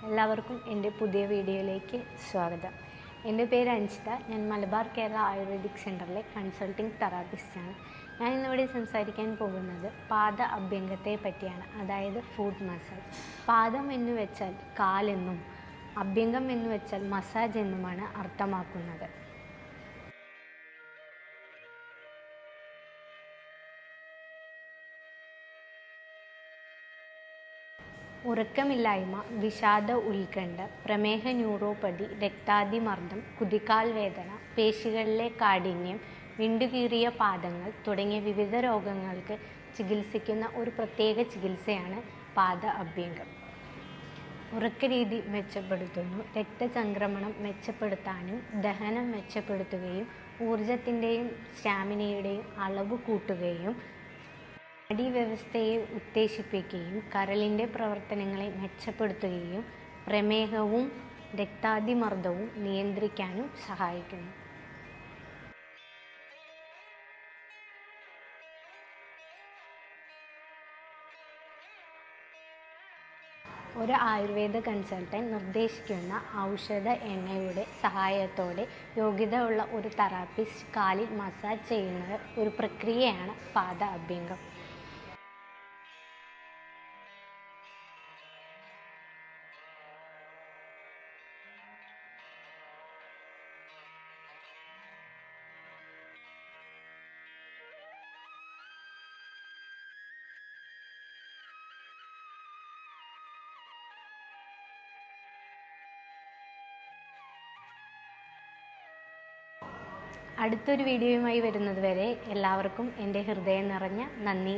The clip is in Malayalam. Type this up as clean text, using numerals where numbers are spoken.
എല്ലാവർക്കും എൻ്റെ പുതിയ വീഡിയോയിലേക്ക് സ്വാഗതം. എൻ്റെ പേര് അഞ്ജിത. ഞാൻ മലബാർ കേരള ആയുർവേദിക് സെൻ്ററിലെ കൺസൾട്ടിംഗ് തെറാപ്പിസ്റ്റാണ്. ഞാൻ ഇന്നിവിടെ സംസാരിക്കാൻ പോകുന്നത് പാദ അഭ്യംഗത്തെ പറ്റിയാണ്, അതായത് ഫുട്ട് മസാജ്. പാദം എന്ന് വെച്ചാൽ കാലെന്നും അഭ്യംഗം എന്ന് വെച്ചാൽ മസാജ് എന്നുമാണ് അർത്ഥമാക്കുന്നത്. ഉറക്കമില്ലായ്മ, വിഷാദ ഉത്കണ്ഠ, പ്രമേഹ ന്യൂറോപ്പതി, രക്താതിമർദ്ദം, കുതികാൽ വേദന, പേശികളിലെ കാഠിന്യം, വിണ്ടുകീറിയ പാദങ്ങൾ തുടങ്ങിയ വിവിധ രോഗങ്ങൾക്ക് ചികിത്സിക്കുന്ന ഒരു പ്രത്യേക ചികിത്സയാണ് പാദ അഭ്യംഗം. ഉറക്കരീതി മെച്ചപ്പെടുത്തുന്നു. രക്തചംക്രമണം മെച്ചപ്പെടുത്താനും ദഹനം മെച്ചപ്പെടുത്തുകയും ഊർജത്തിൻ്റെയും സ്റ്റാമിനയുടെയും അളവ് കൂട്ടുകയും നാഡീവ്യവസ്ഥയെ ഉത്തേജിപ്പിക്കുകയും കരളിൻ്റെ പ്രവർത്തനങ്ങളെ മെച്ചപ്പെടുത്തുകയും പ്രമേഹവും രക്താതിമർദ്ദവും നിയന്ത്രിക്കാനും സഹായിക്കുന്നു. ഒരു ആയുർവേദ കൺസൾട്ടൻറ്റ് നിർദ്ദേശിക്കുന്ന ഔഷധ എണ്ണയുടെ സഹായത്തോടെ യോഗ്യത ഉള്ള ഒരു തെറാപ്പിസ്റ്റ് കാലിൽ മസാജ് ചെയ്യുന്നത് ഒരു പ്രക്രിയയാണ് പാദ അഭ്യംഗം. അടുത്തൊരു വീഡിയോയുമായി വരുന്നത് വരെ എല്ലാവർക്കും എൻ്റെ ഹൃദയം നിറഞ്ഞ നന്ദി.